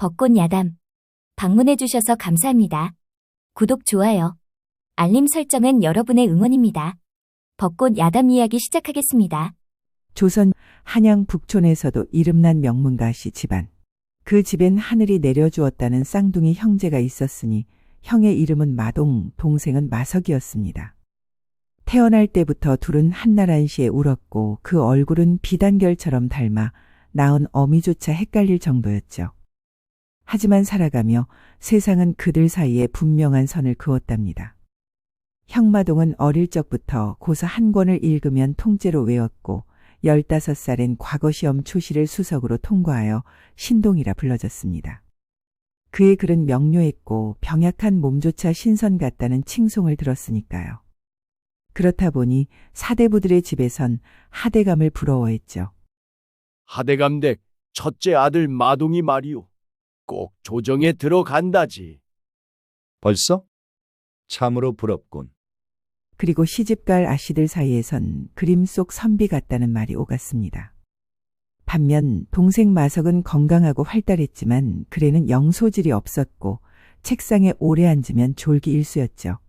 벚꽃 야담. 방문해주셔서 감사합니다. 구독, 좋아요, 알림 설정은 여러분의 응원입니다. 벚꽃 야담 이야기 시작하겠습니다. 조선 한양 북촌에서도 이름난 명문가씨 집안. 그 집엔 하늘이 내려주었다는 쌍둥이 형제가 있었으니 형의 이름은 마동, 동생은 마석이었습니다. 태어날 때부터 둘은 한나란시에 울었고 그 얼굴은 비단결처럼 닮아 낳은 어미조차 헷갈릴 정도였죠. 하지만 살아가며 세상은 그들 사이에 분명한 선을 그었답니다. 형마동은 어릴 적부터 고서 한 권을 읽으면 통째로 외웠고 15살엔 과거시험 초시를 수석으로 통과하여 신동이라 불러졌습니다. 그의 글은 명료했고 병약한 몸조차 신선 같다는 칭송을 들었으니까요. 그렇다 보니 사대부들의 집에선 하대감을 부러워했죠. 하대감댁 첫째 아들 마동이 말이오. 꼭 조정에 들어간다지. 벌써? 참으로 부럽군. 그리고 시집갈 아씨들 사이에선 그림 속 선비 같다는 말이 오갔습니다. 반면 동생 마석은 건강하고 활달했지만 글에는 영 소질이 없었고 책상에 오래 앉으면 졸기일수였죠.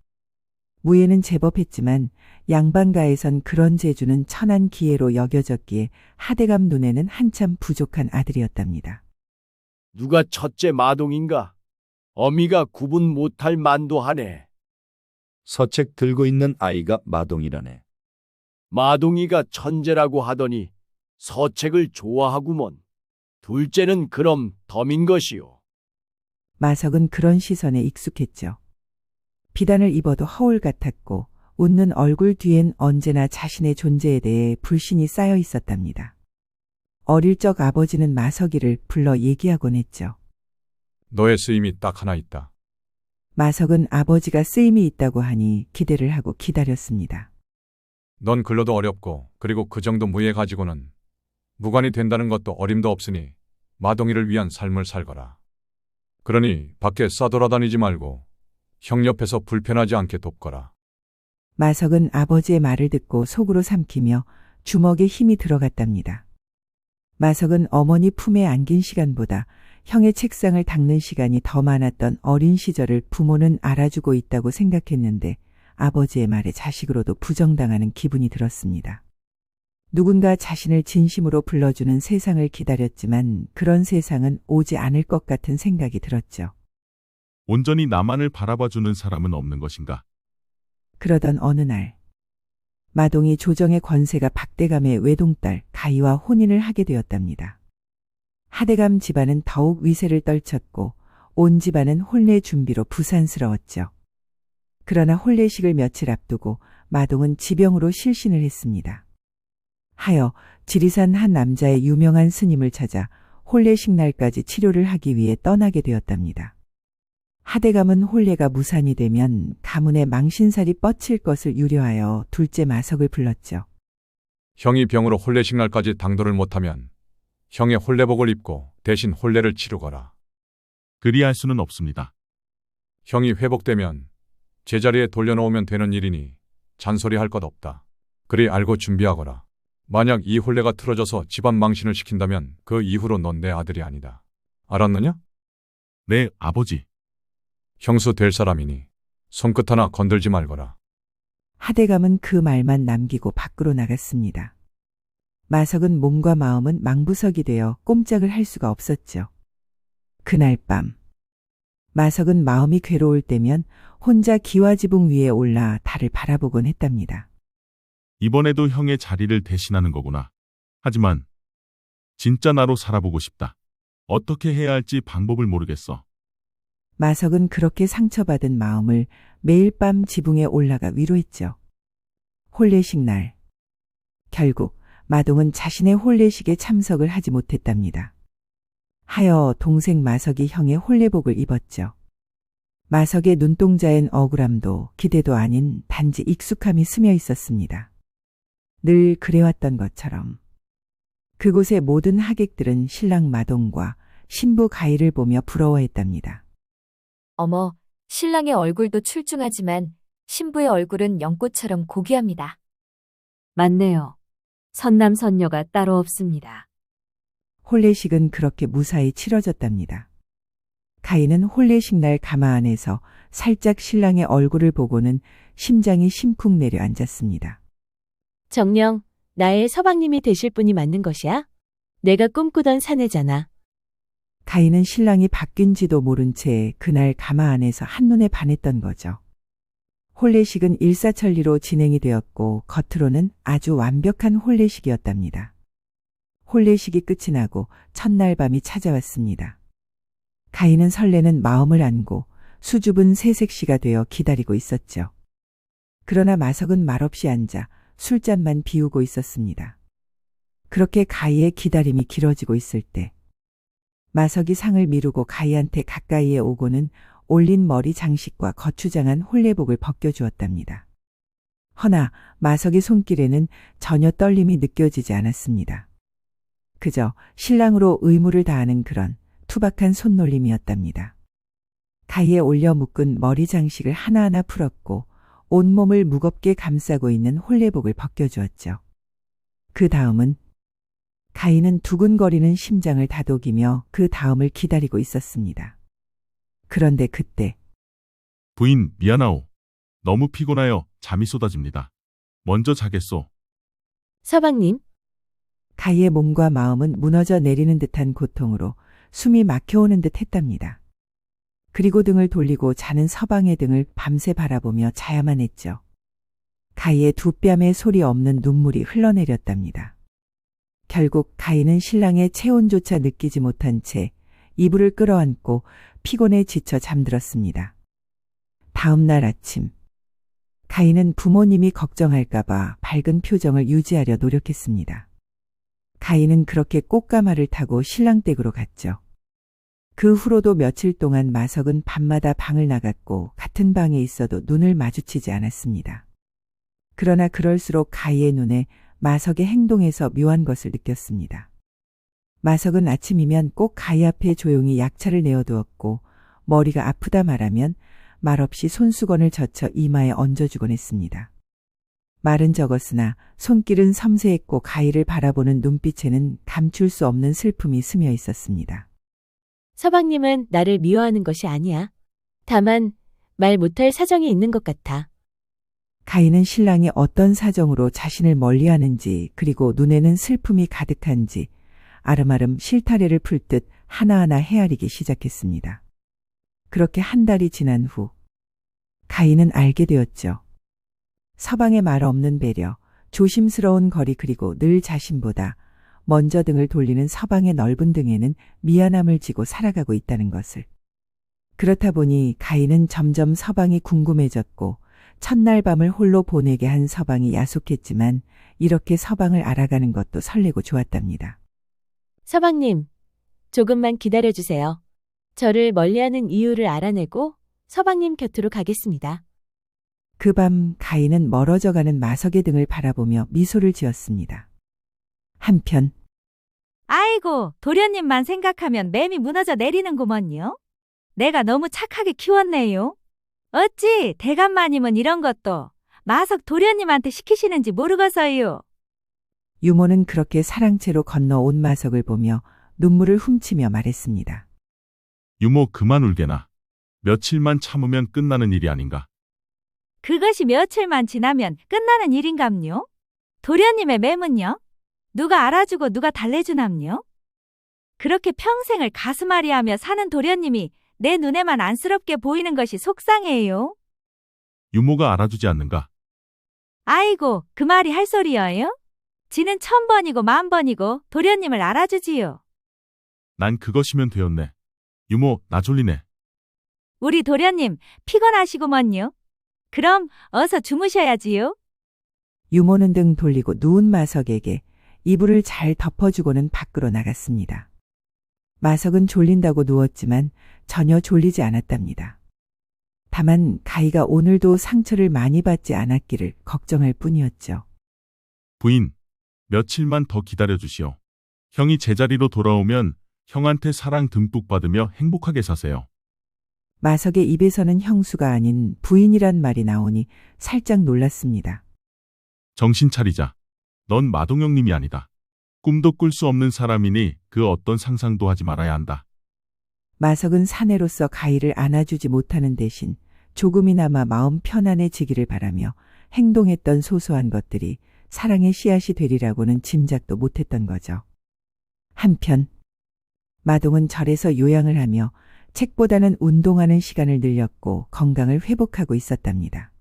무예는 제법 했지만 양반가에선 그런 재주는 천한 기회로 여겨졌기에 하대감 눈에는 한참 부족한 아들이었답니다. 누가 첫째 마동인가? 어미가 구분 못할 만도 하네. 서책 들고 있는 아이가 마동이라네. 마동이가 천재라고 하더니 서책을 좋아하구먼. 둘째는 그럼 덤인 것이오. 마석은 그런 시선에 익숙했죠. 비단을 입어도 허울 같았고 웃는 얼굴 뒤엔 언제나 자신의 존재에 대해 불신이 쌓여 있었답니다. 어릴 적 아버지는 마석이를 불러 얘기하곤 했죠. 너의 쓰임이 딱 하나 있다. 마석은 아버지가 쓰임이 있다고 하니 기대를 하고 기다렸습니다. 넌 글로도 어렵고 그리고 그 정도 무예 가지고는 무관이 된다는 것도 어림도 없으니 마동이를 위한 삶을 살거라. 그러니 밖에 싸돌아다니지 말고 형 옆에서 불편하지 않게 돕거라. 마석은 아버지의 말을 듣고 속으로 삼키며 주먹에 힘이 들어갔답니다. 마석은 어머니 품에 안긴 시간보다 형의 책상을 닦는 시간이 더 많았던 어린 시절을 부모는 알아주고 있다고 생각했는데 아버지의 말에 자식으로도 부정당하는 기분이 들었습니다. 누군가 자신을 진심으로 불러주는 세상을 기다렸지만 그런 세상은 오지 않을 것 같은 생각이 들었죠. 온전히 나만을 바라봐주는 사람은 없는 것인가? 그러던 어느 날 마동이 조정의 권세가 박대감의 외동딸 가희와 혼인을 하게 되었답니다. 하대감 집안은 더욱 위세를 떨쳤고 온 집안은 혼례 준비로 부산스러웠죠. 그러나 혼례식을 며칠 앞두고 마동은 지병으로 실신을 했습니다. 하여 지리산 한 남자의 유명한 스님을 찾아 혼례식 날까지 치료를 하기 위해 떠나게 되었답니다. 하대감은 혼례가 무산이 되면 가문의 망신살이 뻗칠 것을 유려하여 둘째 마석을 불렀죠. 형이 병으로 혼례식 날까지 당도를 못하면 형의 혼례복을 입고 대신 혼례를 치르거라. 그리할 수는 없습니다. 형이 회복되면 제자리에 돌려놓으면 되는 일이니 잔소리할 것 없다. 그리 알고 준비하거라. 만약 이 혼례가 틀어져서 집안 망신을 시킨다면 그 이후로 넌 내 아들이 아니다. 알았느냐? 네, 아버지. 형수 될 사람이니 손끝 하나 건들지 말거라. 하대감은 그 말만 남기고 밖으로 나갔습니다. 마석은 몸과 마음은 망부석이 되어 꼼짝을 할 수가 없었죠. 그날 밤 마석은 마음이 괴로울 때면 혼자 기와지붕 위에 올라 달을 바라보곤 했답니다. 이번에도 형의 자리를 대신하는 거구나. 하지만 진짜 나로 살아보고 싶다. 어떻게 해야 할지 방법을 모르겠어. 마석은 그렇게 상처받은 마음을 매일 밤 지붕에 올라가 위로했죠. 혼례식 날 결국 마동은 자신의 혼례식에 참석을 하지 못했답니다. 하여 동생 마석이 형의 혼례복을 입었죠. 마석의 눈동자엔 억울함도 기대도 아닌 단지 익숙함이 스며 있었습니다. 늘 그래왔던 것처럼 그곳의 모든 하객들은 신랑 마동과 신부 가희를 보며 부러워했답니다. 어머, 신랑의 얼굴도 출중하지만 신부의 얼굴은 연꽃처럼 고귀합니다. 맞네요. 선남선녀가 따로 없습니다. 혼례식은 그렇게 무사히 치러졌답니다. 가인은 혼례식 날 가마 안에서 살짝 신랑의 얼굴을 보고는 심장이 심쿵 내려앉았습니다. 정녕, 나의 서방님이 되실 분이 맞는 것이야? 내가 꿈꾸던 사내잖아. 가인은 신랑이 바뀐지도 모른 채 그날 가마 안에서 한눈에 반했던 거죠. 혼례식은 일사천리로 진행이 되었고 겉으로는 아주 완벽한 혼례식이었답니다. 혼례식이 끝이 나고 첫날 밤이 찾아왔습니다. 가인은 설레는 마음을 안고 수줍은 새색시가 되어 기다리고 있었죠. 그러나 마석은 말없이 앉아 술잔만 비우고 있었습니다. 그렇게 가희의 기다림이 길어지고 있을 때 마석이 상을 미루고 가희한테 가까이에 오고는 올린 머리 장식과 거추장한 혼례복을 벗겨주었답니다. 허나 마석의 손길에는 전혀 떨림이 느껴지지 않았습니다. 그저 신랑으로 의무를 다하는 그런 투박한 손놀림이었답니다. 가희에 올려 묶은 머리 장식을 하나하나 풀었고 온몸을 무겁게 감싸고 있는 혼례복을 벗겨주었죠. 그 다음은 가희는 두근거리는 심장을 다독이며 그 다음을 기다리고 있었습니다. 그런데 그때 부인, 미안하오. 너무 피곤하여 잠이 쏟아집니다. 먼저 자겠소. 서방님, 가희의 몸과 마음은 무너져 내리는 듯한 고통으로 숨이 막혀오는 듯 했답니다. 그리고 등을 돌리고 자는 서방의 등을 밤새 바라보며 자야만 했죠. 가희의 두 뺨에 소리 없는 눈물이 흘러내렸답니다. 결국 가희는 신랑의 체온조차 느끼지 못한 채 이불을 끌어안고 피곤에 지쳐 잠들었습니다. 다음 날 아침, 가희는 부모님이 걱정할까봐 밝은 표정을 유지하려 노력했습니다. 가희는 그렇게 꽃가마를 타고 신랑 댁으로 갔죠. 그 후로도 며칠 동안 마석은 밤마다 방을 나갔고 같은 방에 있어도 눈을 마주치지 않았습니다. 그러나 그럴수록 가희의 눈에 마석의 행동에서 묘한 것을 느꼈습니다. 마석은 아침이면 꼭 가희 앞에 조용히 약차를 내어두었고 머리가 아프다 말하면 말없이 손수건을 젖혀 이마에 얹어주곤 했습니다. 말은 적었으나 손길은 섬세했고 가희를 바라보는 눈빛에는 감출 수 없는 슬픔이 스며 있었습니다. 서방님은 나를 미워하는 것이 아니야. 다만 말 못할 사정이 있는 것 같아. 가희는 신랑이 어떤 사정으로 자신을 멀리하는지 그리고 눈에는 슬픔이 가득한지 아름아름 실타래를 풀 듯 하나하나 헤아리기 시작했습니다. 그렇게 한 달이 지난 후 가희는 알게 되었죠. 서방의 말 없는 배려, 조심스러운 거리 그리고 늘 자신보다 먼저 등을 돌리는 서방의 넓은 등에는 미안함을 지고 살아가고 있다는 것을. 그렇다 보니 가희는 점점 서방이 궁금해졌고 첫날 밤을 홀로 보내게 한 서방이 야속했지만 이렇게 서방을 알아가는 것도 설레고 좋았답니다. 서방님, 조금만 기다려주세요. 저를 멀리하는 이유를 알아내고 서방님 곁으로 가겠습니다. 그 밤 가희는 멀어져가는 마석의 등을 바라보며 미소를 지었습니다. 한편 아이고, 도련님만 생각하면 맴이 무너져 내리는구먼요. 내가 너무 착하게 키웠네요. 어찌 대감마님은 이런 것도 마석 도련님한테 시키시는지 모르겠어요. 유모는 그렇게 사랑채로 건너온 마석을 보며 눈물을 훔치며 말했습니다. 유모 그만 울게나. 며칠만 참으면 끝나는 일이 아닌가. 그것이 며칠만 지나면 끝나는 일인감요? 도련님의 맴은요? 누가 알아주고 누가 달래주남요? 그렇게 평생을 가슴앓이하며 사는 도련님이 내 눈에만 안쓰럽게 보이는 것이 속상해요. 유모가 알아주지 않는가. 아이고, 그 말이 할 소리여요? 지는 1000번이고 10,000번이고 도련님을 알아주지요. 난 그것이면 되었네. 유모 나 졸리네. 우리 도련님 피곤하시구먼요. 그럼 어서 주무셔야지요. 유모는 등 돌리고 누운 마석에게 이불을 잘 덮어주고는 밖으로 나갔습니다. 마석은 졸린다고 누웠지만 전혀 졸리지 않았답니다. 다만 가희가 오늘도 상처를 많이 받지 않았기를 걱정할 뿐이었죠. 부인, 며칠만 더 기다려주시오. 형이 제자리로 돌아오면 형한테 사랑 듬뿍 받으며 행복하게 사세요. 마석의 입에서는 형수가 아닌 부인이란 말이 나오니 살짝 놀랐습니다. 정신 차리자. 넌 마동영님이 아니다. 꿈도 꿀 수 없는 사람이니 그 어떤 상상도 하지 말아야 한다. 마석은 사내로서 가희를 안아주지 못하는 대신 조금이나마 마음 편안해지기를 바라며 행동했던 소소한 것들이 사랑의 씨앗이 되리라고는 짐작도 못했던 거죠. 한편 마동은 절에서 요양을 하며 책보다는 운동하는 시간을 늘렸고 건강을 회복하고 있었답니다.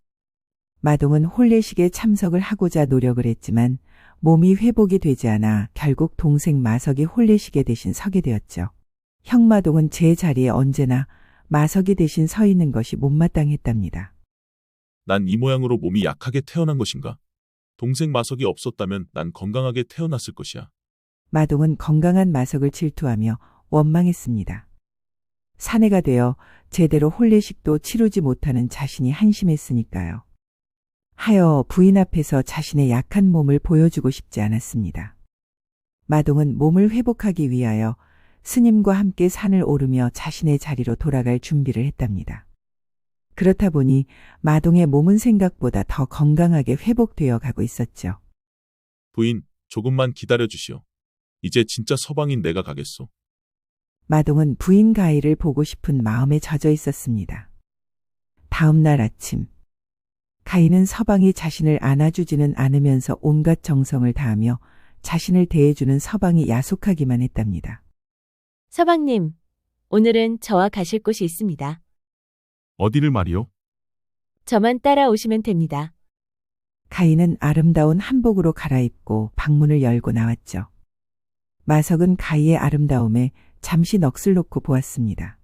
마동은 혼례식에 참석을 하고자 노력을 했지만 몸이 회복이 되지 않아 결국 동생 마석이 혼례식에 대신 서게 되었죠. 형 마동은 제 자리에 언제나 마석이 대신 서 있는 것이 못마땅했답니다. 난 이 모양으로 몸이 약하게 태어난 것인가? 동생 마석이 없었다면 난 건강하게 태어났을 것이야. 마동은 건강한 마석을 질투하며 원망했습니다. 사내가 되어 제대로 혼례식도 치르지 못하는 자신이 한심했으니까요. 하여 부인 앞에서 자신의 약한 몸을 보여주고 싶지 않았습니다. 마동은 몸을 회복하기 위하여 스님과 함께 산을 오르며 자신의 자리로 돌아갈 준비를 했답니다. 그렇다 보니 마동의 몸은 생각보다 더 건강하게 회복되어 가고 있었죠. 부인, 조금만 기다려 주시오. 이제 진짜 서방인 내가 가겠소. 마동은 부인 가희를 보고 싶은 마음에 젖어 있었습니다. 다음 날 아침, 가희는 서방이 자신을 안아주지는 않으면서 온갖 정성을 다하며 자신을 대해주는 서방이 야속하기만 했답니다. 서방님, 오늘은 저와 가실 곳이 있습니다. 어디를 말이오? 저만 따라오시면 됩니다. 가희는 아름다운 한복으로 갈아입고 방문을 열고 나왔죠. 마석은 가희의 아름다움에 잠시 넋을 놓고 보았습니다.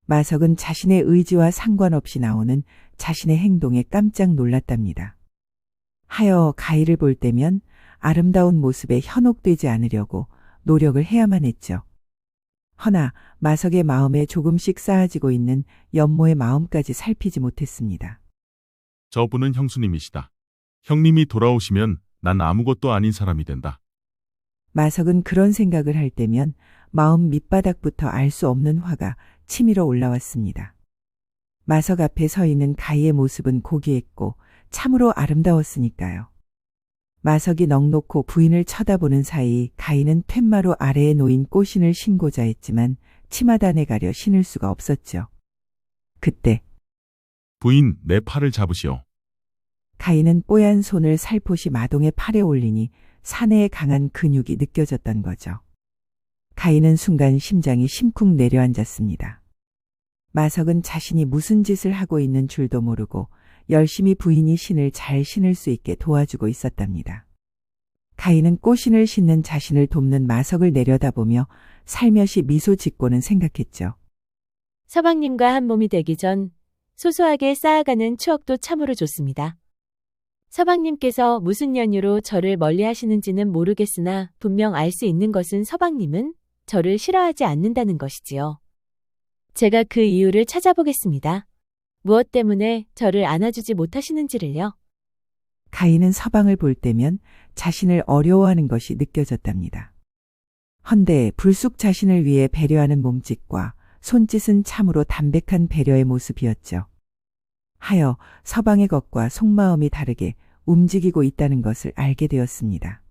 마석은 자신의 의지와 상관없이 나오는 자신의 행동에 깜짝 놀랐답니다. 하여 가희를 볼 때면 아름다운 모습에 현혹되지 않으려고 노력을 해야만 했죠. 허나 마석의 마음에 조금씩 쌓아지고 있는 연모의 마음까지 살피지 못했습니다. 저분은 형수님이시다. 형님이 돌아오시면 난 아무것도 아닌 사람이 된다. 마석은 그런 생각을 할 때면 마음 밑바닥부터 알 수 없는 화가 치밀어 올라왔습니다. 마석 앞에 서 있는 가희의 모습은 고귀했고 참으로 아름다웠으니까요. 마석이 넋놓고 부인을 쳐다보는 사이 가희는 툇마루 아래에 놓인 꽃신을 신고자 했지만 치마단에 가려 신을 수가 없었죠. 그때 부인, 내 팔을 잡으시오. 가희는 뽀얀 손을 살포시 마동의 팔에 올리니 사내의 강한 근육이 느껴졌던 거죠. 가희는 순간 심장이 심쿵 내려앉았습니다. 마석은 자신이 무슨 짓을 하고 있는 줄도 모르고 열심히 부인이 신을 잘 신을 수 있게 도와주고 있었답니다. 가희는 꽃신을 신는 자신을 돕는 마석을 내려다보며 살며시 미소 짓고는 생각했죠. 서방님과 한 몸이 되기 전 소소하게 쌓아가는 추억도 참으로 좋습니다. 서방님께서 무슨 연유로 저를 멀리 하시는지는 모르겠으나 분명 알 수 있는 것은 서방님은 저를 싫어하지 않는다는 것이지요. 제가 그 이유를 찾아보겠습니다. 무엇 때문에 저를 안아주지 못하시는지를요. 가희는 서방을 볼 때면 자신을 어려워하는 것이 느껴졌답니다. 헌데 불쑥 자신을 위해 배려하는 몸짓과 손짓은 참으로 담백한 배려의 모습이었죠. 하여 서방의 것과 속마음이 다르게 움직이고 있다는 것을 알게 되었습니다.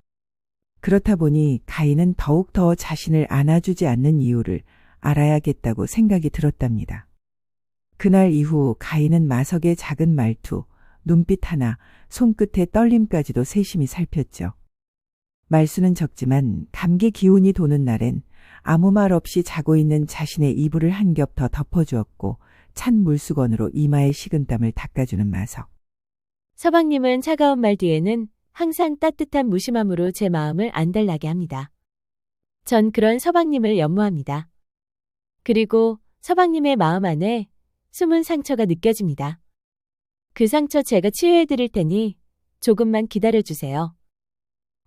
그렇다 보니 가희는 더욱 더 자신을 안아주지 않는 이유를 알아야겠다고 생각이 들었답니다. 그날 이후 가희는 마석의 작은 말투, 눈빛 하나, 손끝의 떨림까지도 세심히 살폈죠. 말수는 적지만 감기 기운이 도는 날엔 아무 말 없이 자고 있는 자신의 이불을 한 겹 더 덮어주었고 찬 물수건으로 이마의 식은땀을 닦아주는 마석. 서방님은 차가운 말 뒤에는 항상 따뜻한 무심함으로 제 마음을 안달나게 합니다. 전 그런 서방님을 연모합니다. 그리고 서방님의 마음 안에 숨은 상처가 느껴집니다. 그 상처 제가 치유해드릴 테니 조금만 기다려주세요.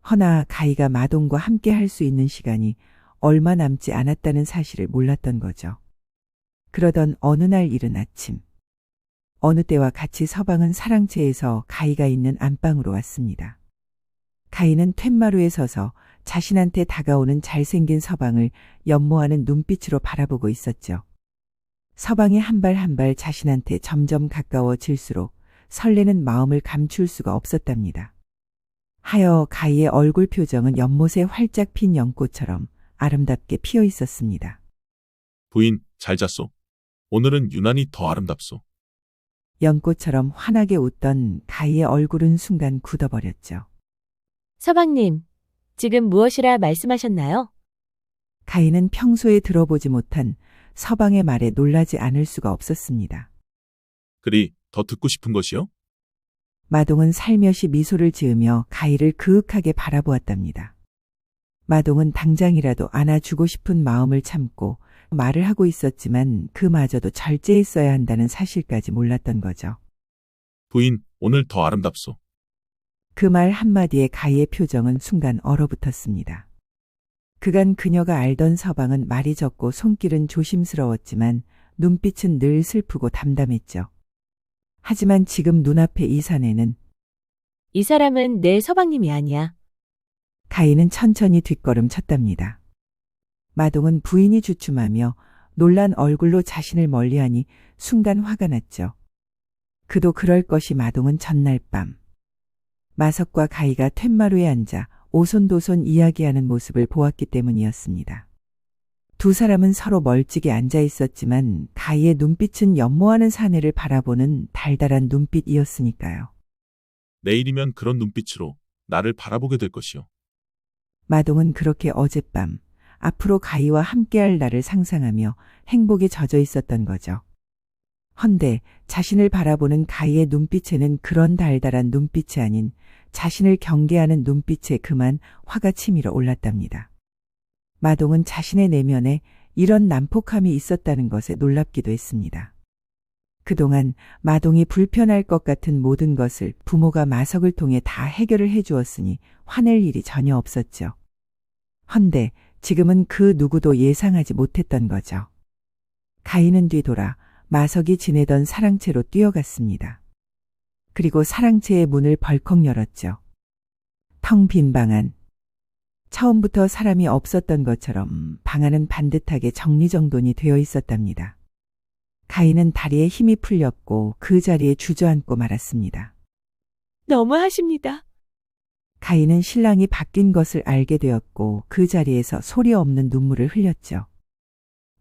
허나 가희가 마동과 함께 할 수 있는 시간이 얼마 남지 않았다는 사실을 몰랐던 거죠. 그러던 어느 날 이른 아침, 어느 때와 같이 서방은 사랑채에서 가희가 있는 안방으로 왔습니다. 가희는 툇마루에 서서 자신한테 다가오는 잘생긴 서방을 연모하는 눈빛으로 바라보고 있었죠. 서방이 한 발 한 발 자신한테 점점 가까워질수록 설레는 마음을 감출 수가 없었답니다. 하여 가희의 얼굴 표정은 연못에 활짝 핀 연꽃처럼 아름답게 피어 있었습니다. 부인, 잘 잤소? 오늘은 유난히 더 아름답소. 연꽃처럼 환하게 웃던 가희의 얼굴은 순간 굳어버렸죠. 서방님, 지금 무엇이라 말씀하셨나요? 가희는 평소에 들어보지 못한 서방의 말에 놀라지 않을 수가 없었습니다. 그리 더 듣고 싶은 것이요? 마동은 살며시 미소를 지으며 가희를 그윽하게 바라보았답니다. 마동은 당장이라도 안아주고 싶은 마음을 참고 말을 하고 있었지만 그마저도 절제했어야 한다는 사실까지 몰랐던 거죠. 부인, 오늘 더 아름답소. 그 말 한마디에 가희의 표정은 순간 얼어붙었습니다. 그간 그녀가 알던 서방은 말이 적고 손길은 조심스러웠지만 눈빛은 늘 슬프고 담담했죠. 하지만 지금 눈앞에 이 사내는 이 사람은 내 서방님이 아니야. 가희는 천천히 뒷걸음 쳤답니다. 마동은 부인이 주춤하며 놀란 얼굴로 자신을 멀리하니 순간 화가 났죠. 그도 그럴 것이 마동은 전날 밤 마석과 가희가 툇마루에 앉아 오손도손 이야기하는 모습을 보았기 때문이었습니다. 두 사람은 서로 멀찍이 앉아 있었지만 가희의 눈빛은 연모하는 사내를 바라보는 달달한 눈빛이었으니까요. 내일이면 그런 눈빛으로 나를 바라보게 될 것이요. 마동은 그렇게 어젯밤 앞으로 가희와 함께할 날을 상상하며 행복에 젖어 있었던 거죠. 헌데 자신을 바라보는 가희의 눈빛에는 그런 달달한 눈빛이 아닌 자신을 경계하는 눈빛에 그만 화가 치밀어 올랐답니다. 마동은 자신의 내면에 이런 난폭함이 있었다는 것에 놀랍기도 했습니다. 그동안 마동이 불편할 것 같은 모든 것을 부모가 마석을 통해 다 해결을 해주었으니 화낼 일이 전혀 없었죠. 헌데 지금은 그 누구도 예상하지 못했던 거죠. 가희는 뒤돌아 마석이 지내던 사랑채로 뛰어갔습니다. 그리고 사랑채의 문을 벌컥 열었죠. 텅 빈 방 안. 처음부터 사람이 없었던 것처럼 방 안은 반듯하게 정리정돈이 되어 있었답니다. 가희는 다리에 힘이 풀렸고 그 자리에 주저앉고 말았습니다. 너무하십니다. 가희는 신랑이 바뀐 것을 알게 되었고 그 자리에서 소리 없는 눈물을 흘렸죠.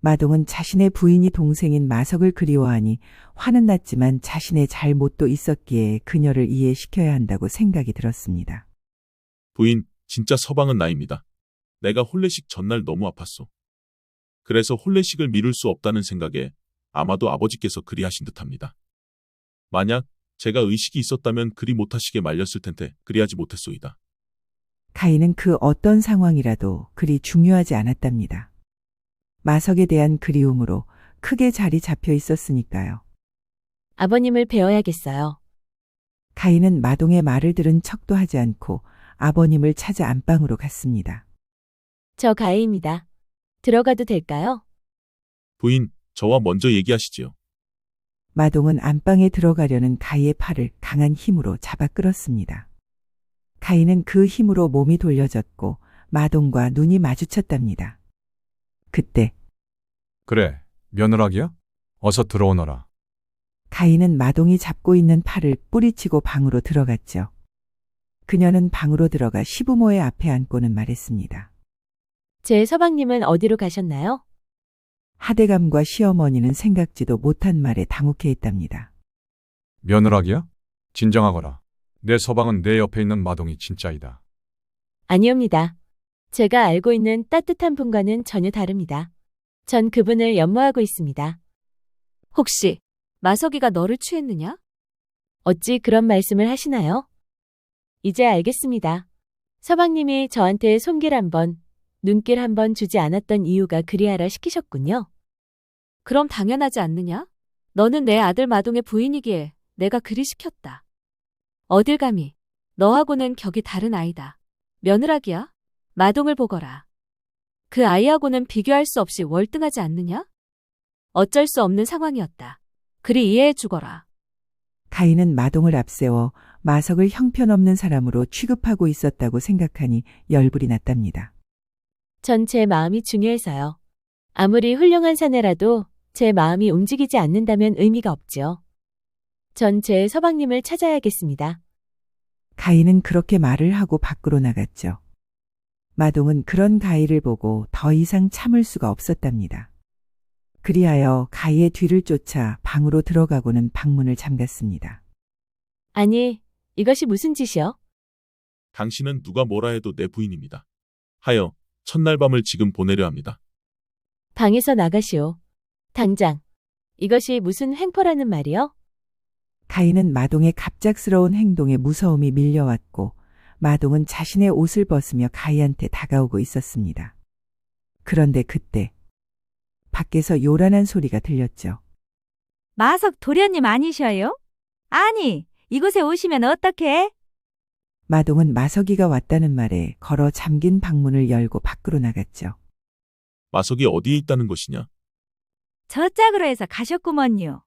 마동은 자신의 부인이 동생인 마석을 그리워하니 화는 났지만 자신의 잘못도 있었기에 그녀를 이해시켜야 한다고 생각이 들었습니다. 부인, 진짜 서방은 나입니다. 내가 혼례식 전날 너무 아팠소. 그래서 혼례식을 미룰 수 없다는 생각에 아마도 아버지께서 그리하신 듯합니다. 만약 제가 의식이 있었다면 그리 못하시게 말렸을 텐데 그리하지 못했소이다. 가희는 그 어떤 상황이라도 그리 중요하지 않았답니다. 마석에 대한 그리움으로 크게 자리 잡혀 있었으니까요. 아버님을 배워야겠어요. 가희는 마동의 말을 들은 척도 하지 않고 아버님을 찾아 안방으로 갔습니다. 저 가희입니다. 들어가도 될까요? 부인, 저와 먼저 얘기하시지요. 마동은 안방에 들어가려는 가희의 팔을 강한 힘으로 잡아 끌었습니다. 가희는 그 힘으로 몸이 돌려졌고 마동과 눈이 마주쳤답니다. 그때 그래, 며느라기야? 어서 들어오너라. 가희는 마동이 잡고 있는 팔을 뿌리치고 방으로 들어갔죠. 그녀는 방으로 들어가 시부모의 앞에 앉고는 말했습니다. 제 서방님은 어디로 가셨나요? 하대감과 시어머니는 생각지도 못한 말에 당혹해했답니다. 며느라기야? 진정하거라. 내 서방은 내 옆에 있는 마동이 진짜이다. 아니옵니다. 제가 알고 있는 따뜻한 분과는 전혀 다릅니다. 전 그분을 연모하고 있습니다. 혹시 마석이가 너를 취했느냐? 어찌 그런 말씀을 하시나요? 이제 알겠습니다. 서방님이 저한테 손길 한 번, 눈길 한 번 주지 않았던 이유가 그리하라 시키셨군요. 그럼 당연하지 않느냐? 너는 내 아들 마동의 부인이기에 내가 그리 시켰다. 어딜 감히 너하고는 격이 다른 아이다. 며느라기야? 마동을 보거라. 그 아이하고는 비교할 수 없이 월등하지 않느냐? 어쩔 수 없는 상황이었다. 그리 이해해 주거라. 가희는 마동을 앞세워 마석을 형편없는 사람으로 취급하고 있었다고 생각하니 열불이 났답니다. 전 제 마음이 중요해서요. 아무리 훌륭한 사내라도 제 마음이 움직이지 않는다면 의미가 없지요. 전 제 서방님을 찾아야겠습니다. 가희는 그렇게 말을 하고 밖으로 나갔죠. 마동은 그런 가희를 보고 더 이상 참을 수가 없었답니다. 그리하여 가희의 뒤를 쫓아 방으로 들어가고는 방문을 잠갔습니다. 아니, 이것이 무슨 짓이요? 당신은 누가 뭐라 해도 내 부인입니다. 하여 첫날 밤을 지금 보내려 합니다. 방에서 나가시오. 당장. 이것이 무슨 횡포라는 말이요? 가희는 마동의 갑작스러운 행동에 무서움이 밀려왔고 마동은 자신의 옷을 벗으며 가희한테 다가오고 있었습니다. 그런데 그때 밖에서 요란한 소리가 들렸죠. 마석 도련님 아니셔요? 아니, 이곳에 오시면 어떡해? 마동은 마석이가 왔다는 말에 걸어 잠긴 방문을 열고 밖으로 나갔죠. 마석이 어디에 있다는 것이냐? 저 짝으로 해서 가셨구먼요.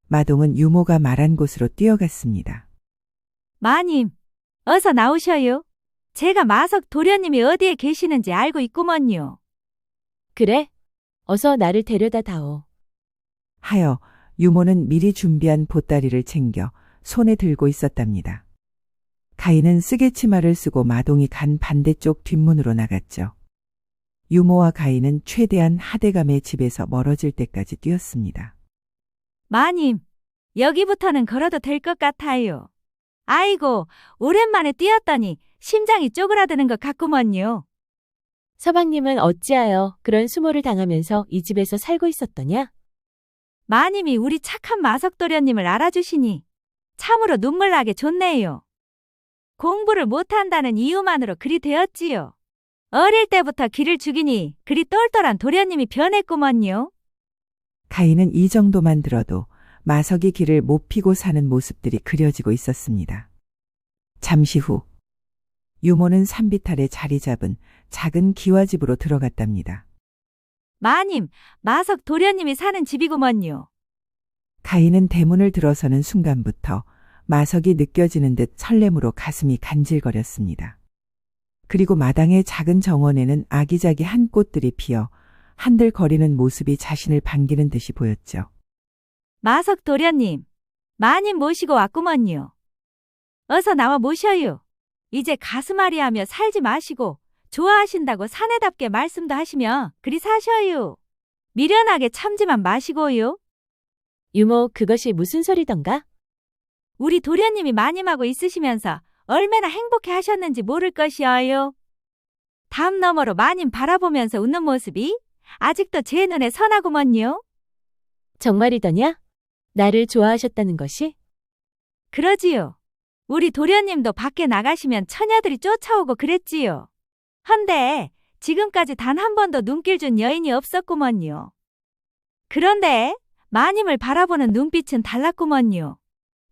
마동은 유모가 말한 곳으로 뛰어갔습니다. 마님, 어서 나오셔요. 제가 마석 도련님이 어디에 계시는지 알고 있구먼요. 그래? 어서 나를 데려다 다오. 하여 유모는 미리 준비한 보따리를 챙겨 손에 들고 있었답니다. 가희는 쓰개치마를 쓰고 마동이 간 반대쪽 뒷문으로 나갔죠. 유모와 가희는 최대한 하대감의 집에서 멀어질 때까지 뛰었습니다. 마님, 여기부터는 걸어도 될 것 같아요. 아이고, 오랜만에 뛰었더니 심장이 쪼그라드는 것 같구먼요. 서방님은 어찌하여 그런 수모를 당하면서 이 집에서 살고 있었더냐? 마님이 우리 착한 마석도련님을 알아주시니 참으로 눈물 나게 좋네요. 공부를 못한다는 이유만으로 그리 되었지요. 어릴 때부터 길을 죽이니 그리 똘똘한 도련님이 변했구먼요. 가희는 이 정도만 들어도 마석이 길을 못 피고 사는 모습들이 그려지고 있었습니다. 잠시 후 유모는 산비탈에 자리 잡은 작은 기와집으로 들어갔답니다. 마님, 마석 도련님이 사는 집이구먼요. 가희는 대문을 들어서는 순간부터 마석이 느껴지는 듯 설렘으로 가슴이 간질거렸습니다. 그리고 마당의 작은 정원에는 아기자기한 꽃들이 피어 한들거리는 모습이 자신을 반기는 듯이 보였죠. 마석 도련님, 마님 모시고 왔구먼요. 어서 나와 모셔요. 이제 가슴앓이하며 살지 마시고 좋아하신다고 사내답게 말씀도 하시며 그리 사셔요. 미련하게 참지만 마시고요. 유모, 그것이 무슨 소리던가? 우리 도련님이 마님하고 있으시면서 얼마나 행복해 하셨는지 모를 것이어요. 담 너머로 마님 바라보면서 웃는 모습이 아직도 제 눈에 선하구먼요. 정말이더냐? 나를 좋아하셨다는 것이? 그러지요. 우리 도련님도 밖에 나가시면 처녀들이 쫓아오고 그랬지요. 헌데 지금까지 단 한 번도 눈길 준 여인이 없었구먼요. 그런데 마님을 바라보는 눈빛은 달랐구먼요.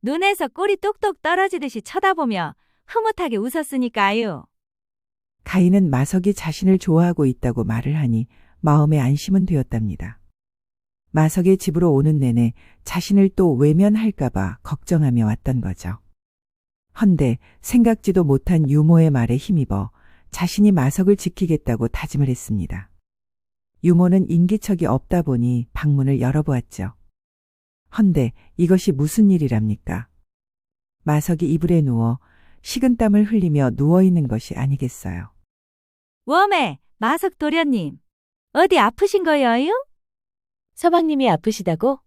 눈에서 꿀이 뚝뚝 떨어지듯이 쳐다보며 흐뭇하게 웃었으니까요. 가희는 마석이 자신을 좋아하고 있다고 말을 하니 마음에 안심은 되었답니다. 마석의 집으로 오는 내내 자신을 또 외면할까봐 걱정하며 왔던 거죠. 헌데 생각지도 못한 유모의 말에 힘입어 자신이 마석을 지키겠다고 다짐을 했습니다. 유모는 인기척이 없다 보니 방문을 열어보았죠. 헌데 이것이 무슨 일이랍니까? 마석이 이불에 누워 식은땀을 흘리며 누워있는 것이 아니겠어요. 웜에 마석 도련님, 어디 아프신 거예요? 서방님이 아프시다고?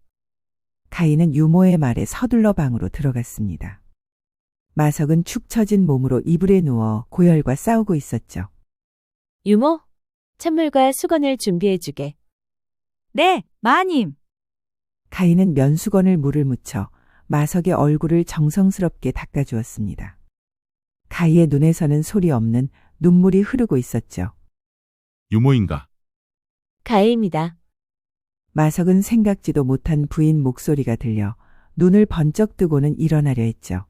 가희는 유모의 말에 서둘러 방으로 들어갔습니다. 마석은 축 처진 몸으로 이불에 누워 고열과 싸우고 있었죠. 유모, 찬물과 수건을 준비해주게. 네, 마님. 가희는 면수건을 물을 묻혀 마석의 얼굴을 정성스럽게 닦아주었습니다. 가희의 눈에서는 소리 없는 눈물이 흐르고 있었죠. 유모인가? 가해입니다. 마석은 생각지도 못한 부인 목소리가 들려 눈을 번쩍 뜨고는 일어나려 했죠.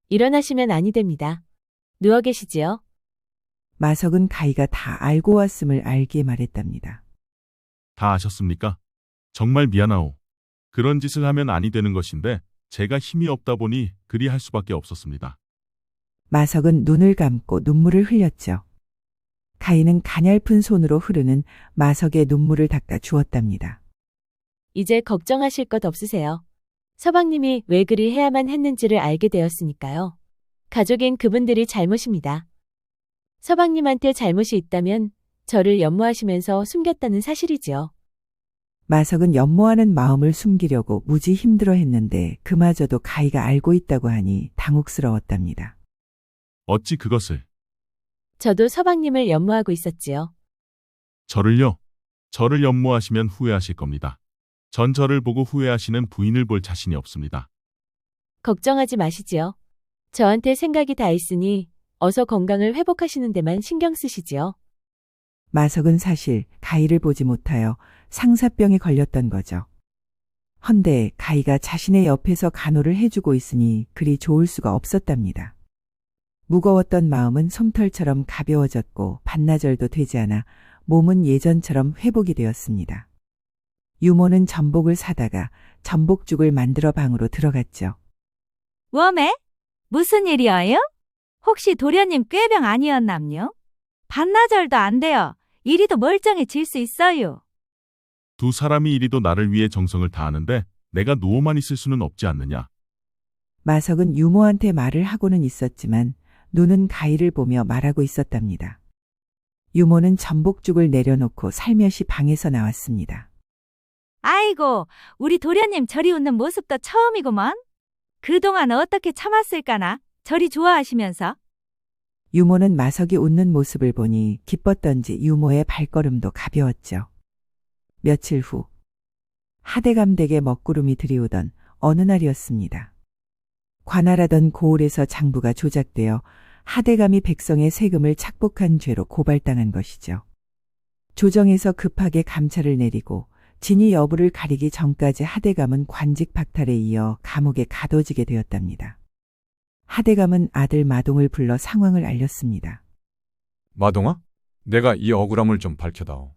일어나시면 아니 됩니다. 누워 계시지요? 마석은 가희가 다 알고 왔음을 알기에 말했답니다. 다 아셨습니까? 정말 미안하오. 그런 짓을 하면 아니 되는 것인데 제가 힘이 없다 보니 그리 할 수밖에 없었습니다. 마석은 눈을 감고 눈물을 흘렸죠. 가희는 가냘픈 손으로 흐르는 마석의 눈물을 닦아 주었답니다. 이제 걱정하실 것 없으세요. 서방님이 왜 그리 해야만 했는지를 알게 되었으니까요. 가족인 그분들이 잘못입니다. 서방님한테 잘못이 있다면 저를 연모하시면서 숨겼다는 사실이지요. 마석은 연모하는 마음을 숨기려고 무지 힘들어했는데 그마저도 가희가 알고 있다고 하니 당혹스러웠답니다. 어찌 그것을? 저도 서방님을 연모하고 있었지요. 저를요? 저를 연모하시면 후회하실 겁니다. 전 저를 보고 후회하시는 부인을 볼 자신이 없습니다. 걱정하지 마시지요. 저한테 생각이 다 있으니 어서 건강을 회복하시는 데만 신경 쓰시지요. 마석은 사실 가희를 보지 못하여 상사병에 걸렸던 거죠. 헌데 가희가 자신의 옆에서 간호를 해주고 있으니 그리 좋을 수가 없었답니다. 무거웠던 마음은 솜털처럼 가벼워졌고 반나절도 되지 않아 몸은 예전처럼 회복이 되었습니다. 유모는 전복을 사다가 전복죽을 만들어 방으로 들어갔죠. 웜에? 무슨 일이어요? 혹시 도련님 꾀병 아니었남요? 반나절도 안 돼요. 이리도 멀쩡해질 수 있어요. 두 사람이 이리도 나를 위해 정성을 다하는데 내가 누워만 있을 수는 없지 않느냐. 마석은 유모한테 말을 하고는 있었지만 눈은 가희를 보며 말하고 있었답니다. 유모는 전복죽을 내려놓고 살며시 방에서 나왔습니다. 아이고, 우리 도련님 저리 웃는 모습도 처음이구먼. 그동안 어떻게 참았을까나? 저리 좋아하시면서. 유모는 마석이 웃는 모습을 보니 기뻤던지 유모의 발걸음도 가벼웠죠. 며칠 후 하대감 댁에 먹구름이 들이오던 어느 날이었습니다. 관할하던 고을에서 장부가 조작되어 하대감이 백성의 세금을 착복한 죄로 고발당한 것이죠. 조정에서 급하게 감찰을 내리고 진위 여부를 가리기 전까지 하대감은 관직 박탈에 이어 감옥에 가둬지게 되었답니다. 하대감은 아들 마동을 불러 상황을 알렸습니다. 마동아, 내가 이 억울함을 좀 밝혀다오.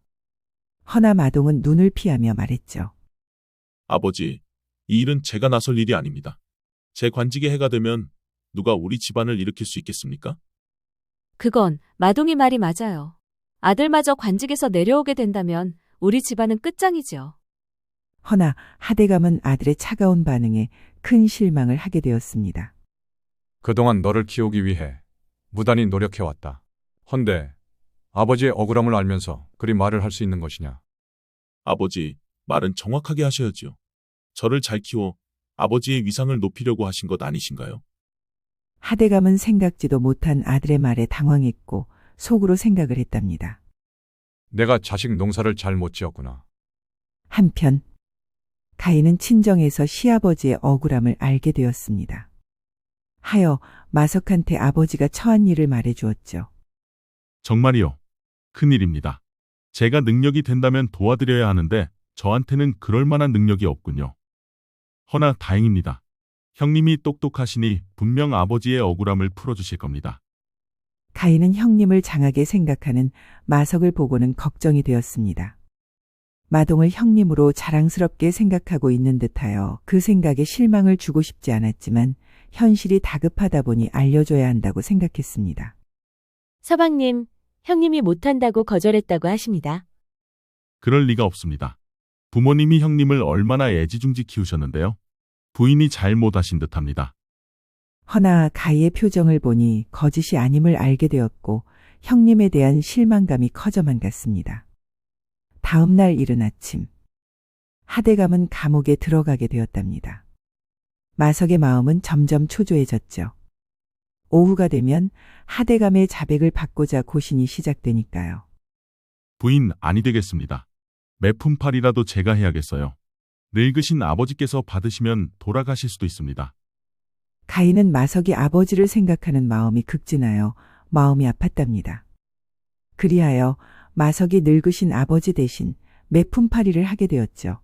허나 마동은 눈을 피하며 말했죠. 아버지, 이 일은 제가 나설 일이 아닙니다. 제 관직에 해가 되면 누가 우리 집안을 일으킬 수 있겠습니까? 그건 마동이 말이 맞아요. 아들마저 관직에서 내려오게 된다면 우리 집안은 끝장이지요. 허나 하대감은 아들의 차가운 반응에 큰 실망을 하게 되었습니다. 그동안 너를 키우기 위해 무단히 노력해왔다. 헌데 아버지의 억울함을 알면서 그리 말을 할 수 있는 것이냐? 아버지, 말은 정확하게 하셔야지요. 저를 잘 키워 아버지의 위상을 높이려고 하신 것 아니신가요? 하대감은 생각지도 못한 아들의 말에 당황했고 속으로 생각을 했답니다. 내가 자식 농사를 잘 못 지었구나. 한편 가인은 친정에서 시아버지의 억울함을 알게 되었습니다. 하여 마석한테 아버지가 처한 일을 말해 주었죠. 정말이요. 큰일입니다. 제가 능력이 된다면 도와드려야 하는데 저한테는 그럴 만한 능력이 없군요. 허나 다행입니다. 형님이 똑똑하시니 분명 아버지의 억울함을 풀어주실 겁니다. 가인은 형님을 장하게 생각하는 마석을 보고는 걱정이 되었습니다. 마동을 형님으로 자랑스럽게 생각하고 있는 듯하여 그 생각에 실망을 주고 싶지 않았지만 현실이 다급하다 보니 알려줘야 한다고 생각했습니다. 서방님, 형님이 못한다고 거절했다고 하십니다. 그럴 리가 없습니다. 부모님이 형님을 얼마나 애지중지 키우셨는데요. 부인이 잘못하신 듯합니다. 허나 가희의 표정을 보니 거짓이 아님을 알게 되었고 형님에 대한 실망감이 커져만 갔습니다. 다음 날 이른 아침 하대감은 감옥에 들어가게 되었답니다. 마석의 마음은 점점 초조해졌죠. 오후가 되면 하대감의 자백을 받고자 고신이 시작되니까요. 부인 아니 되겠습니다. 매품팔이라도 제가 해야겠어요. 늙으신 아버지께서 받으시면 돌아가실 수도 있습니다. 가인은 마석이 아버지를 생각하는 마음이 극진하여 마음이 아팠답니다. 그리하여 마석이 늙으신 아버지 대신 매품팔이를 하게 되었죠.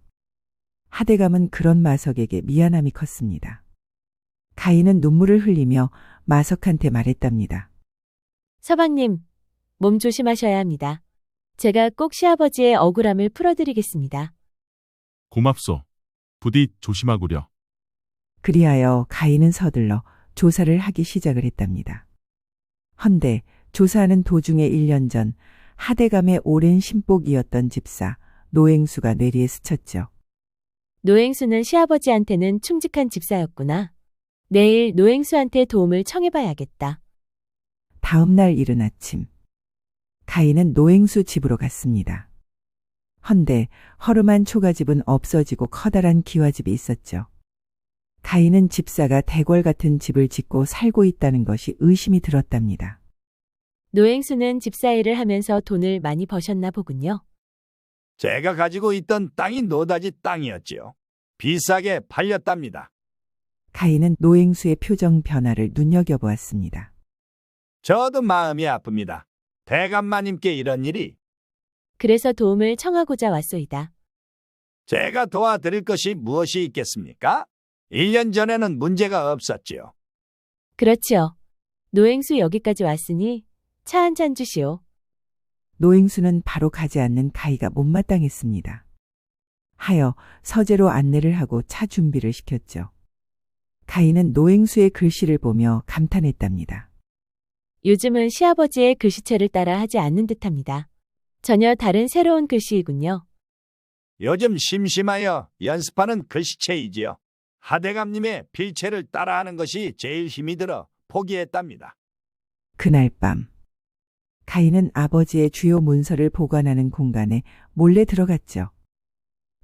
하대감은 그런 마석에게 미안함이 컸습니다. 가인은 눈물을 흘리며 마석한테 말했답니다. 서방님, 몸 조심하셔야 합니다. 제가 꼭 시아버지의 억울함을 풀어드리겠습니다. 고맙소. 부디 조심하구려. 그리하여 가인은 서둘러 조사를 하기 시작을 했답니다. 헌데 조사하는 도중에 1년 전 하대감의 오랜 신복이었던 집사 노행수가 뇌리에 스쳤죠. 노행수는 시아버지한테는 충직한 집사였구나. 내일 노행수한테 도움을 청해봐야겠다. 다음 날 이른 아침 가인은 노행수 집으로 갔습니다. 헌데 허름한 초가집은 없어지고 커다란 기와집이 있었죠. 가인은 집사가 대궐 같은 집을 짓고 살고 있다는 것이 의심이 들었답니다. 노행수는 집사 일을 하면서 돈을 많이 버셨나 보군요. 제가 가지고 있던 땅이 노다지 땅이었지요. 비싸게 팔렸답니다. 가인은 노행수의 표정 변화를 눈여겨보았습니다. 저도 마음이 아픕니다. 대감마님께 이런 일이. 그래서 도움을 청하고자 왔소이다. 제가 도와드릴 것이 무엇이 있겠습니까? 1년 전에는 문제가 없었지요. 그렇지요. 노행수 여기까지 왔으니 차 한 잔 주시오. 노행수는 바로 가지 않는 가희가 못마땅했습니다. 하여 서재로 안내를 하고 차 준비를 시켰죠. 가희는 노행수의 글씨를 보며 감탄했답니다. 요즘은 시아버지의 글씨체를 따라 하지 않는 듯합니다. 전혀 다른 새로운 글씨이군요. 요즘 심심하여 연습하는 글씨체이지요. 하대감님의 필체를 따라하는 것이 제일 힘이 들어 포기했답니다. 그날 밤 가희는 아버지의 주요 문서를 보관하는 공간에 몰래 들어갔죠.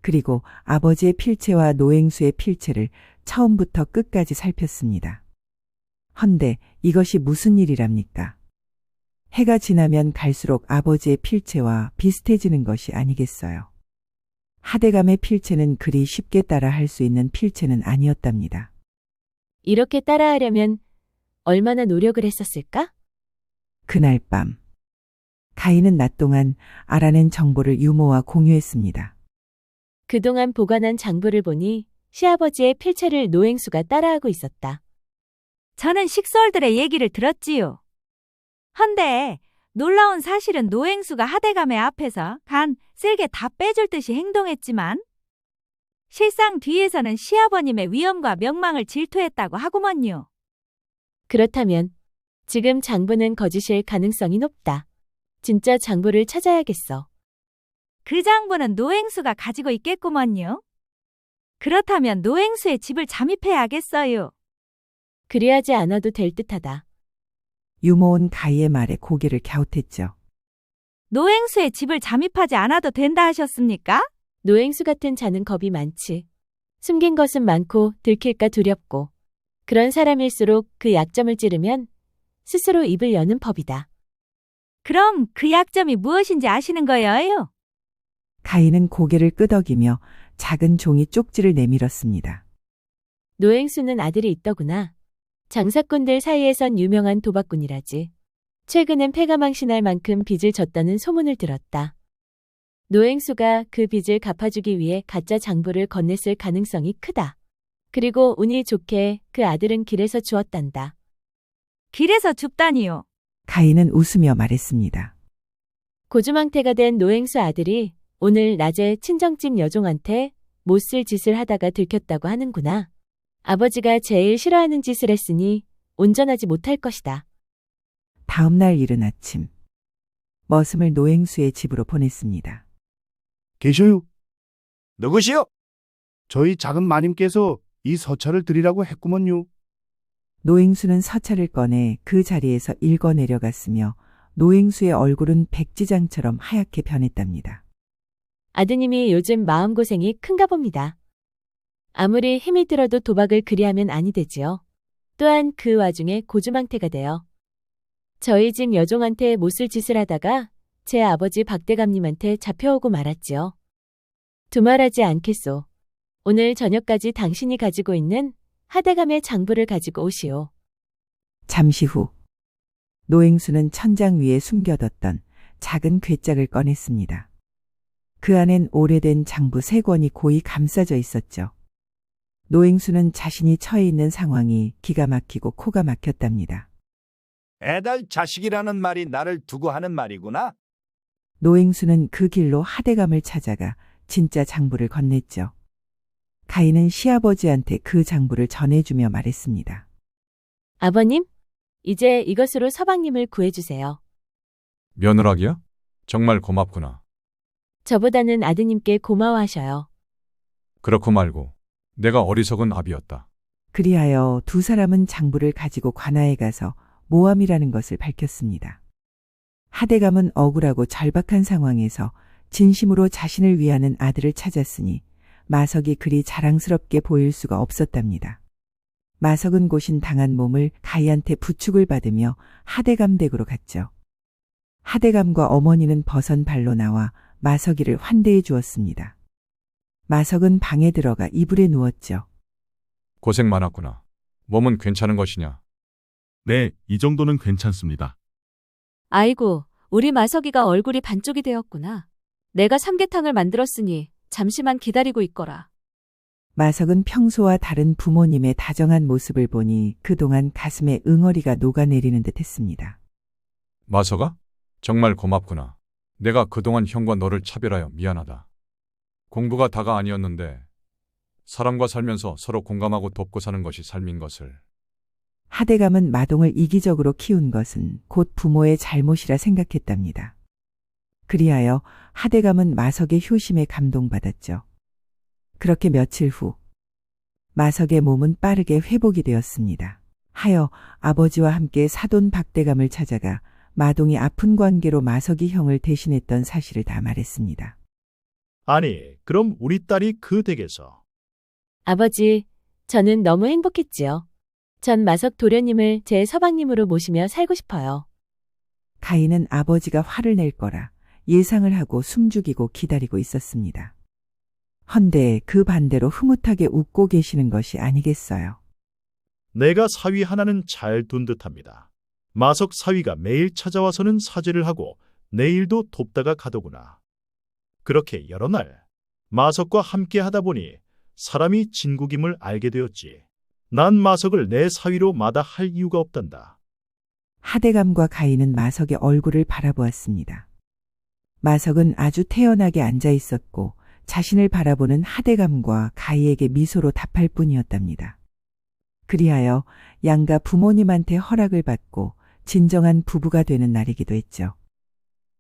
그리고 아버지의 필체와 노행수의 필체를 처음부터 끝까지 살폈습니다. 헌데 이것이 무슨 일이랍니까? 해가 지나면 갈수록 아버지의 필체와 비슷해지는 것이 아니겠어요. 하대감의 필체는 그리 쉽게 따라 할 수 있는 필체는 아니었답니다. 이렇게 따라하려면 얼마나 노력을 했었을까? 그날 밤 가희는 낮 동안 알아낸 정보를 유모와 공유했습니다. 그동안 보관한 장부를 보니 시아버지의 필체를 노행수가 따라하고 있었다. 저는 식솔들의 얘기를 들었지요. 헌데 놀라운 사실은 노행수가 하대감의 앞에서 간 쓸개 다 빼줄 듯이 행동했지만 실상 뒤에서는 시아버님의 위엄과 명망을 질투했다고 하구먼요. 그렇다면 지금 장부는 거짓일 가능성이 높다. 진짜 장부를 찾아야겠어. 그 장부는 노행수가 가지고 있겠구먼요. 그렇다면 노행수의 집을 잠입해야겠어요. 그리하지 않아도 될 듯하다. 유모는 가희의 말에 고개를 갸웃했죠. 노행수의 집을 잠입하지 않아도 된다 하셨습니까? 노행수 같은 자는 겁이 많지. 숨긴 것은 많고 들킬까 두렵고 그런 사람일수록 그 약점을 찌르면 스스로 입을 여는 법이다. 그럼 그 약점이 무엇인지 아시는 거예요? 가희는 고개를 끄덕이며 작은 종이 쪽지를 내밀었습니다. 노행수는 아들이 있더구나. 장사꾼들 사이에선 유명한 도박꾼이라지. 최근엔 패가 망신할 만큼 빚을 졌다는 소문을 들었다. 노행수가 그 빚을 갚아주기 위해 가짜 장부를 건넸을 가능성이 크다. 그리고 운이 좋게 그 아들은 길에서 주었단다. 길에서 줍다니요. 가희는 웃으며 말했습니다. 고주망태가 된 노행수 아들이 오늘 낮에 친정집 여종한테 못쓸 짓을 하다가 들켰다고 하는구나. 아버지가 제일 싫어하는 짓을 했으니 온전하지 못할 것이다. 다음 날 이른 아침 머슴을 노행수의 집으로 보냈습니다. 계셔요. 누구시오? 저희 작은 마님께서 이 서찰을 드리라고 했구먼요. 노행수는 서찰을 꺼내 그 자리에서 읽어 내려갔으며 노행수의 얼굴은 백지장처럼 하얗게 변했답니다. 아드님이 요즘 마음고생이 큰가 봅니다. 아무리 힘이 들어도 도박을 그리하면 아니 되지요. 또한 그 와중에 고주망태가 되어 저희 집 여종한테 못쓸 짓을 하다가 제 아버지 박대감님한테 잡혀오고 말았지요. 두말하지 않겠소. 오늘 저녁까지 당신이 가지고 있는 하대감의 장부를 가지고 오시오. 잠시 후 노행수는 천장 위에 숨겨뒀던 작은 괴짝을 꺼냈습니다. 그 안엔 오래된 장부 3권이 고이 감싸져 있었죠. 노행수는 자신이 처해 있는 상황이 기가 막히고 코가 막혔답니다. 애달 자식이라는 말이 나를 두고 하는 말이구나. 노행수는 그 길로 하대감을 찾아가 진짜 장부를 건넸죠. 가희는 시아버지한테 그 장부를 전해주며 말했습니다. 아버님, 이제 이것으로 서방님을 구해주세요. 며느라기야? 정말 고맙구나. 저보다는 아드님께 고마워하셔요. 그렇고 말고 내가 어리석은 아비였다. 그리하여 두 사람은 장부를 가지고 관아에 가서 모함이라는 것을 밝혔습니다. 하대감은 억울하고 절박한 상황에서 진심으로 자신을 위하는 아들을 찾았으니 마석이 그리 자랑스럽게 보일 수가 없었답니다. 마석은 고신 당한 몸을 가희한테 부축을 받으며 하대감 댁으로 갔죠. 하대감과 어머니는 벗은 발로 나와 마석이를 환대해 주었습니다. 마석은 방에 들어가 이불에 누웠죠. 고생 많았구나. 몸은 괜찮은 것이냐? 네, 이 정도는 괜찮습니다. 아이고, 우리 마석이가 얼굴이 반쪽이 되었구나. 내가 삼계탕을 만들었으니 잠시만 기다리고 있거라. 마석은 평소와 다른 부모님의 다정한 모습을 보니 그동안 가슴에 응어리가 녹아내리는 듯 했습니다. 마석아? 정말 고맙구나. 내가 그동안 형과 너를 차별하여 미안하다. 공부가 다가 아니었는데 사람과 살면서 서로 공감하고 돕고 사는 것이 삶인 것을. 하대감은 마동을 이기적으로 키운 것은 곧 부모의 잘못이라 생각했답니다. 그리하여 하대감은 마석의 효심에 감동받았죠. 그렇게 며칠 후 마석의 몸은 빠르게 회복이 되었습니다. 하여 아버지와 함께 사돈 박대감을 찾아가 마동이 아픈 관계로 마석이 형을 대신했던 사실을 다 말했습니다. 아니, 그럼 우리 딸이 그 댁에서 아버지, 저는 너무 행복했지요. 전 마석 도련님을 제 서방님으로 모시며 살고 싶어요. 가인은 아버지가 화를 낼 거라 예상을 하고 숨죽이고 기다리고 있었습니다. 헌데 그 반대로 흐뭇하게 웃고 계시는 것이 아니겠어요. 내가 사위 하나는 잘 둔 듯합니다. 마석 사위가 매일 찾아와서는 사죄를 하고 내일도 돕다가 가더구나. 그렇게 여러 날 마석과 함께 하다 보니 사람이 진국임을 알게 되었지. 난 마석을 내 사위로 마다할 이유가 없단다. 하대감과 가인은 마석의 얼굴을 바라보았습니다. 마석은 아주 태연하게 앉아 있었고 자신을 바라보는 하대감과 가희에게 미소로 답할 뿐이었답니다. 그리하여 양가 부모님한테 허락을 받고 진정한 부부가 되는 날이기도 했죠.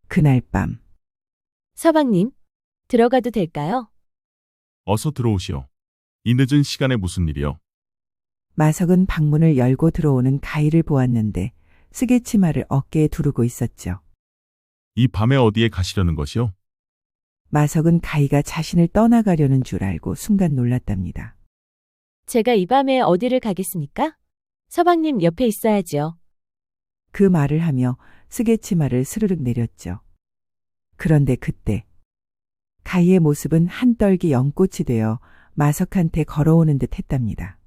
그날 밤 서방님, 들어가도 될까요? 어서 들어오시오. 이 늦은 시간에 무슨 일이요? 마석은 방문을 열고 들어오는 가희를 보았는데 쓰개치마를 어깨에 두르고 있었죠. 이 밤에 어디에 가시려는 것이요? 마석은 가희가 자신을 떠나가려는 줄 알고 순간 놀랐답니다. 제가 이 밤에 어디를 가겠습니까? 서방님 옆에 있어야지요. 그 말을 하며 쓰개치마를 스르륵 내렸죠. 그런데 그때 가희의 모습은 한떨기 연꽃이 되어 마석한테 걸어오는 듯 했답니다.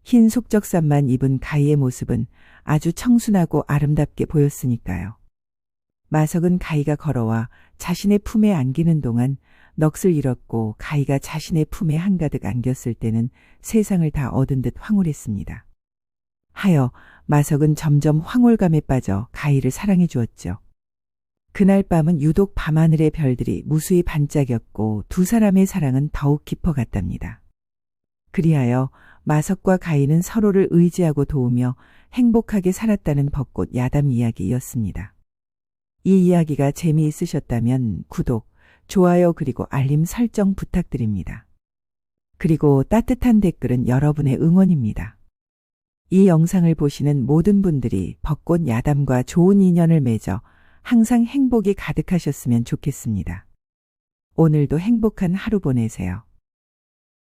흰 속적삼만 입은 가희의 모습은 아주 청순하고 아름답게 보였으니까요. 마석은 가희가 걸어와 자신의 품에 안기는 동안 넋을 잃었고 가희가 자신의 품에 한가득 안겼을 때는 세상을 다 얻은 듯 황홀했습니다. 하여 마석은 점점 황홀감에 빠져 가희를 사랑해 주었죠. 그날 밤은 유독 밤하늘의 별들이 무수히 반짝였고 두 사람의 사랑은 더욱 깊어갔답니다. 그리하여 마석과 가희는 서로를 의지하고 도우며 행복하게 살았다는 벚꽃 야담 이야기였습니다. 이 이야기가 재미있으셨다면 구독, 좋아요 그리고 알림 설정 부탁드립니다. 그리고 따뜻한 댓글은 여러분의 응원입니다. 이 영상을 보시는 모든 분들이 벚꽃 야담과 좋은 인연을 맺어 항상 행복이 가득하셨으면 좋겠습니다. 오늘도 행복한 하루 보내세요.